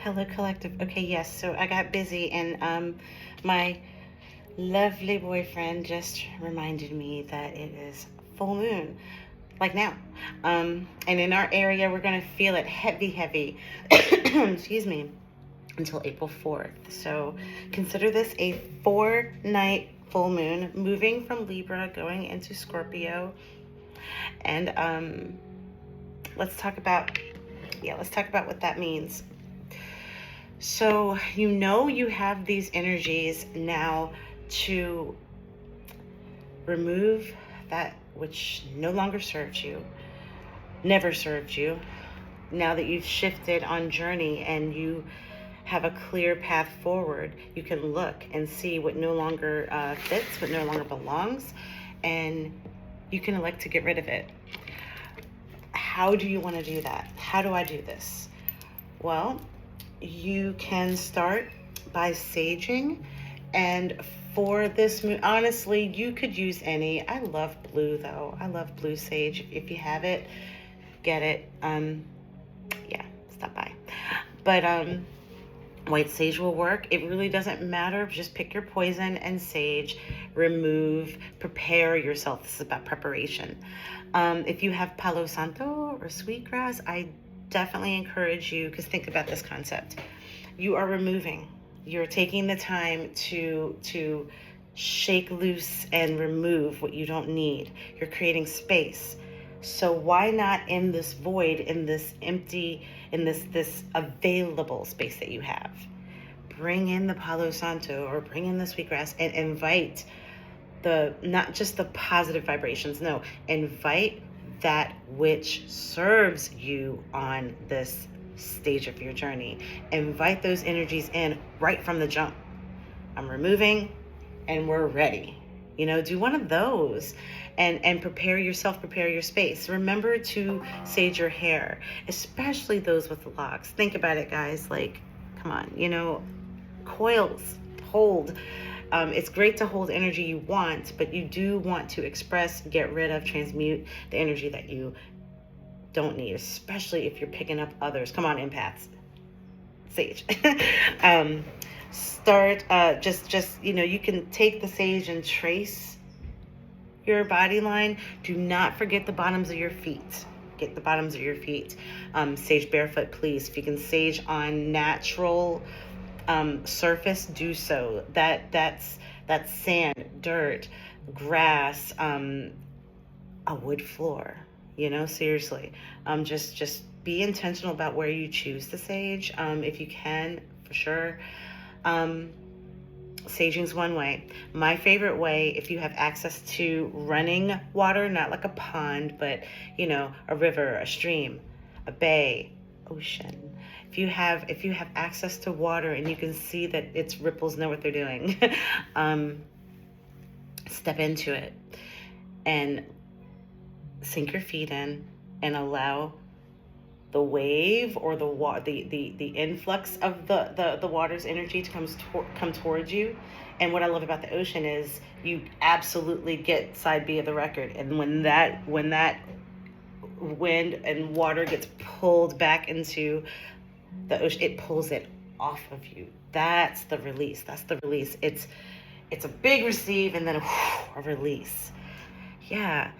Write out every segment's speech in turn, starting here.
Hello, collective. Okay, yes. So I got busy, and my lovely boyfriend just reminded me that it is full moon, like now. And in our area, we're gonna feel it heavy, heavy. Excuse me, until April 4th. So consider this a 4-night full moon, moving from Libra, going into Scorpio, and let's talk about let's talk about what that means. So, you have these energies now to remove that which no longer serves you, never served you. Now that you've shifted on journey and you have a clear path forward, you can look and see what no longer fits, what no longer belongs, and you can elect to get rid of it. How do you want to do that? How do I do this? Well, you can start by saging, and for this moon, honestly, you could use any. I love blue though. I love blue sage. If you have it, get it. Yeah, stop by. But white sage will work. It really doesn't matter. Just pick your poison and sage, remove, prepare yourself. This is about preparation. If you have Palo Santo or sweetgrass, I definitely encourage you, because think about this concept. You are removing. You're taking the time to shake loose and remove what you don't need. You're creating space. So why not in this void, in this empty, in this available space that you have, bring in the Palo Santo or bring in the sweetgrass and invite not just the positive vibrations, no, invite that which serves you on this stage of your journey. Invite those energies in right from the jump. I'm removing and we're ready. Do one of those and prepare yourself, prepare your space. Remember to sage your hair, especially those with locks. Think about it, guys. Like, come on, coils hold. It's great to hold energy you want, but you do want to express, get rid of, transmute the energy that you don't need, especially if you're picking up others. Come on, empaths. Sage. Start you can take the sage and trace your body line. Do not forget the bottoms of your feet. Get the bottoms of your feet. Sage barefoot, please. If you can sage on natural surface, do so. That's sand, dirt, grass, a wood floor. Seriously. Just be intentional about where you choose the sage. If you can, for sure. Saging's one way. My favorite way, if you have access to running water, not like a pond, but a river, a stream, a bay, ocean. If you have access to water and you can see that its ripples know what they're doing, step into it and sink your feet in and allow the wave or the influx of the water's energy to come towards you. And what I love about the ocean is you absolutely get side B of the record. And when that wind and water gets pulled back into the ocean, it pulls it off of you. That's the release. It's a big receive and then a release. Yeah.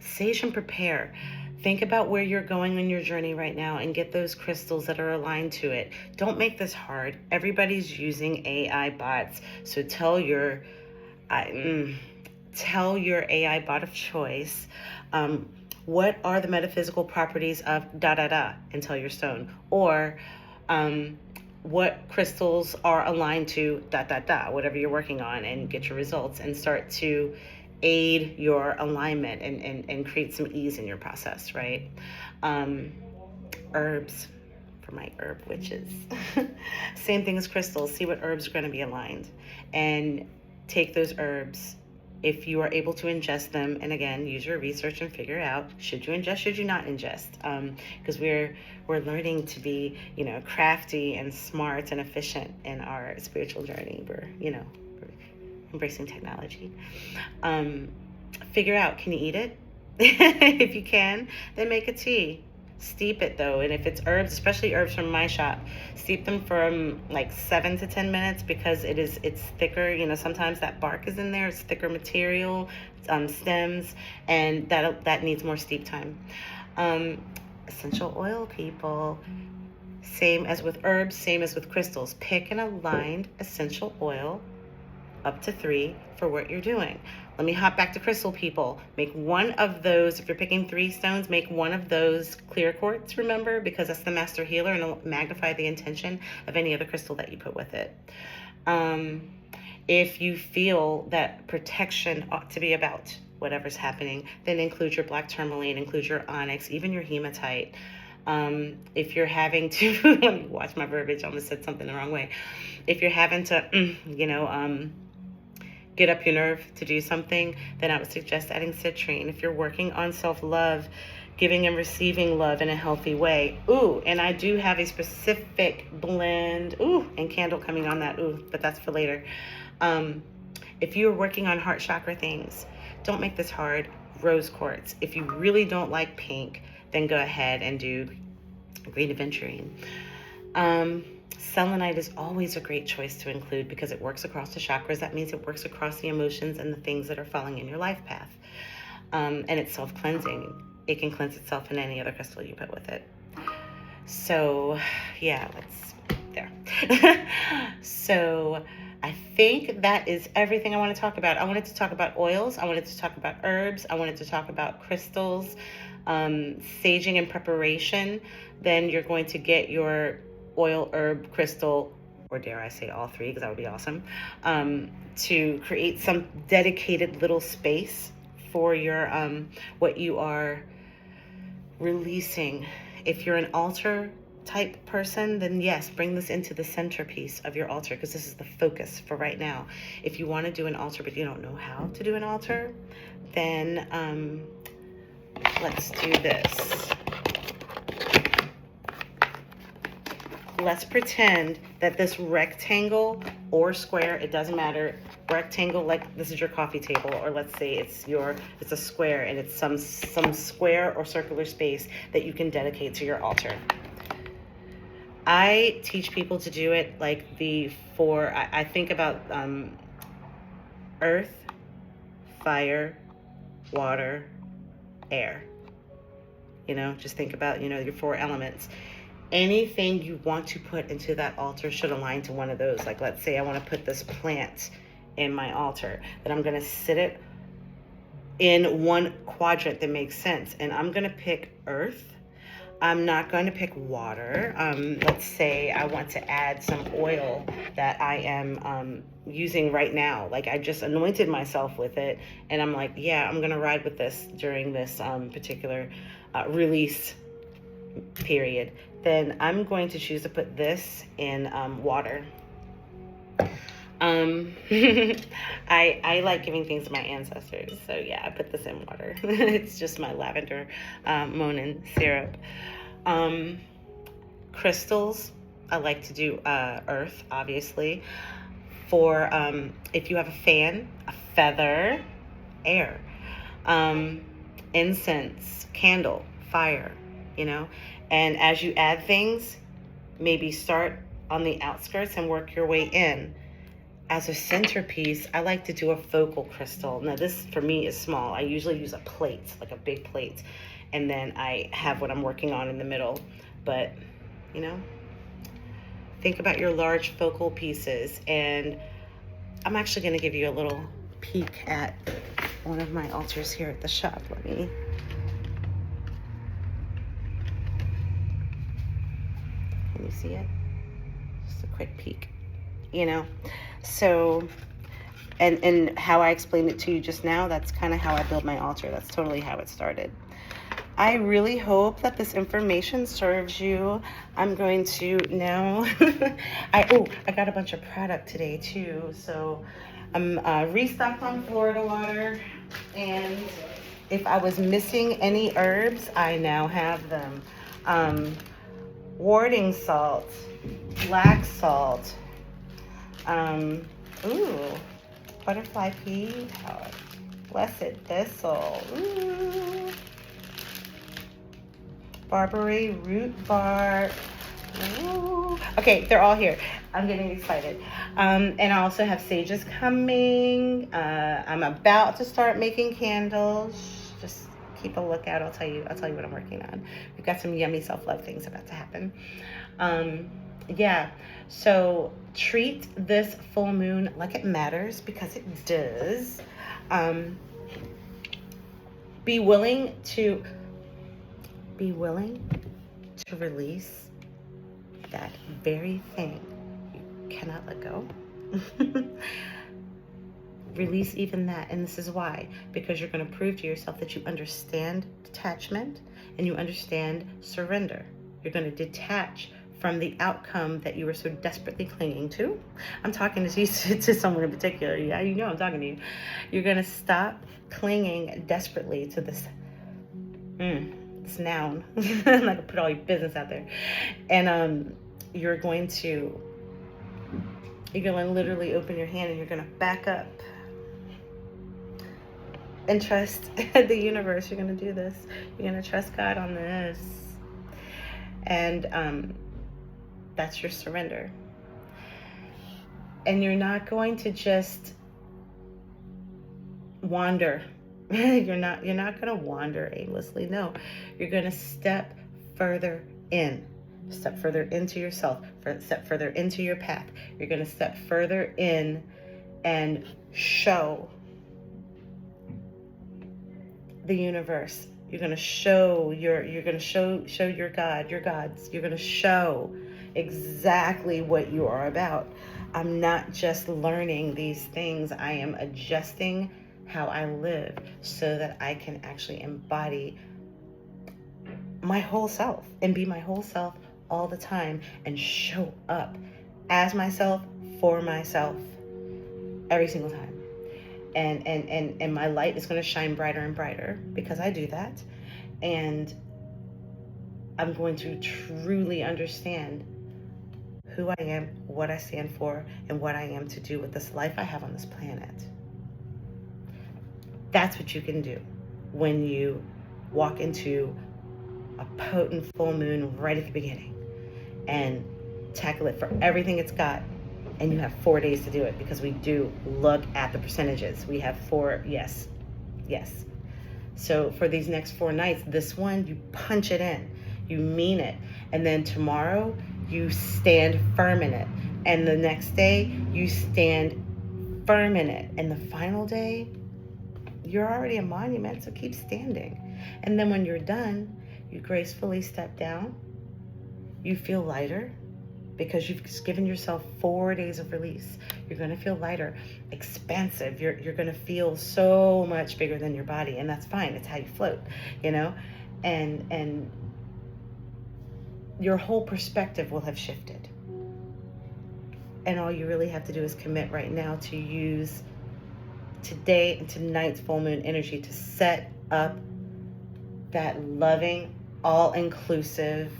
Sage and prepare. Think about where you're going on your journey right now and get those crystals that are aligned to it. Don't make this hard. Everybody's using AI bots. So tell your AI bot of choice, what are the metaphysical properties of and tell your stone. Or what crystals are aligned to whatever you're working on, and get your results and start to aid your alignment and create some ease in your process, right? Herbs for my herb witches. Same thing as crystals. See what herbs are going to be aligned and take those herbs. If you are able to ingest them, and again, use your research and figure out, should you ingest, should you not ingest? Because we're learning to be, crafty and smart and efficient in our spiritual journey. We're embracing technology. Figure out, can you eat it? If you can, then make a tea. Steep it though, and if it's herbs, especially herbs from my shop, steep them for like 7 to 10 minutes because it's thicker. You know, sometimes that bark is in there, it's thicker material, stems, and that needs more steep time. Essential oil, people. Same as with herbs, same as with crystals. Pick an aligned essential oil, up to 3, for what you're doing. Let me hop back to crystal, people. Make one of those, if you're picking 3 stones, make one of those clear quartz, remember, because that's the master healer, and it'll magnify the intention of any other crystal that you put with it. If you feel that protection ought to be about whatever's happening, then include your black tourmaline, include your onyx, even your hematite. If you're having to, let me watch my verbiage, I almost said something the wrong way. If you're having to, get up your nerve to do something, then I would suggest adding citrine. If you're working on self-love, giving and receiving love in a healthy way. Ooh, and I do have a specific blend, and candle coming on that, but that's for later. If you're working on heart chakra things, don't make this hard. Rose quartz. If you really don't like pink, then go ahead and do green aventurine. Selenite is always a great choice to include because it works across the chakras. That means it works across the emotions and the things that are falling in your life path. And it's self-cleansing. It can cleanse itself in any other crystal you put with it. So, yeah, there. So, I think that is everything I want to talk about. I wanted to talk about oils. I wanted to talk about herbs. I wanted to talk about crystals, saging and preparation. Then you're going to get your oil, herb, crystal, or dare I say all 3, because that would be awesome, to create some dedicated little space for your what you are releasing. If you're an altar type person, then yes, bring this into the centerpiece of your altar, because this is the focus for right now. If you want to do an altar but you don't know how to do an altar, then let's do this. Let's pretend that this rectangle or square, it doesn't matter, rectangle, like this is your coffee table, or let's say it's a square, and it's some square or circular space that you can dedicate to your altar. I teach people to do it like I think about earth, fire, water, air. Just think about, your 4 elements. Anything you want to put into that altar should align to one of those. Like, let's say I want to put this plant in my altar, then I'm going to sit it in one quadrant that makes sense. And I'm going to pick earth. I'm not going to pick water. Let's say I want to add some oil that I am using right now. Like, I just anointed myself with it, and I'm like, yeah, I'm going to ride with this during this particular release period. Then I'm going to choose to put this in water. I like giving things to my ancestors, so yeah, I put this in water. It's just my lavender Monin syrup. Crystals, I like to do earth, obviously. For if you have a fan, a feather, air, incense, candle, fire, and as you add things, maybe start on the outskirts and work your way in. As a centerpiece, I like to do a focal crystal. Now this for me is small. I usually use a plate, like a big plate, and then I have what I'm working on in the middle. But think about your large focal pieces, and I'm actually going to give you a little peek at one of my altars here at the shop. Can you see it? Just a quick peek, so and how I explained it to you just now, that's kind of how I build my altar. That's totally how it started. I really hope that this information serves you. I'm going to now I got a bunch of product today too, so I'm restocked on Florida water, and if I was missing any herbs, I now have them. Warding salt, black salt, butterfly pea, blessed thistle, barberry root bark. Ooh. Okay, they're all here. I'm getting excited. And I also have sages coming. I'm about to start making candles. Just keep a lookout. I'll tell you what I'm working on. We've got some yummy self-love things about to happen. Yeah. So treat this full moon like it matters, because it does. Be willing to release that very thing you cannot let go. Release even that. And this is why. Because you're going to prove to yourself that you understand detachment and you understand surrender. You're going to detach from the outcome that you were so desperately clinging to. I'm talking to someone in particular. Yeah, you know I'm talking to you. You're going to stop clinging desperately to this this noun. I'm not gonna put all your business out there. And you're going to literally open your hand and you're gonna back up and trust the universe. You're gonna do this. You're gonna trust God on this. And that's your surrender. And you're not going to just wander. You're not going to wander aimlessly. No, you're going to step further in. Step further into yourself. Step further into your path. You're going to step further in and show the universe. You're going to show your God, your gods. You're going to show exactly what you are about. I'm not just learning these things. I am adjusting how I live so that I can actually embody my whole self and be my whole self all the time and show up as myself, for myself, every single time. And my light is going to shine brighter and brighter because I do that. And I'm going to truly understand who I am, what I stand for, and what I am to do with this life I have on this planet. That's what you can do when you walk into a potent full moon right at the beginning and tackle it for everything it's got. And you have 4 days to do it, because we do look at the percentages. We have 4, yes. So for these next 4 nights, this one, you punch it in, you mean it. And then tomorrow, you stand firm in it. And the next day, you stand firm in it. And the final day, you're already a monument, so keep standing. And then when you're done, you gracefully step down. You feel lighter because you've given yourself 4 days of release. You're going to feel lighter, expansive. You're going to feel so much bigger than your body, and that's fine. It's how you float, you know? And your whole perspective will have shifted. And all you really have to do is commit right now to use today and tonight's full moon energy to set up that loving, all-inclusive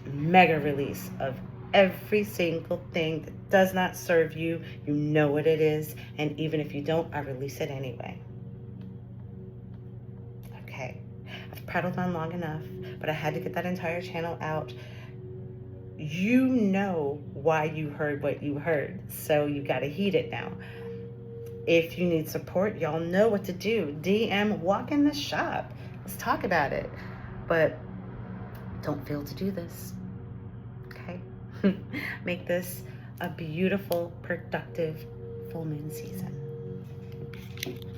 mega release of every single thing that does not serve you. You know what it is, and even if you don't, I release it anyway. Okay, I've prattled on long enough, but I had to get that entire channel out. You know why you heard what you heard, so you got to heed it now. If you need support, y'all know what to do. DM, walk in the shop. Let's talk about it. But don't fail to do this. Okay? Make this a beautiful, productive full moon season.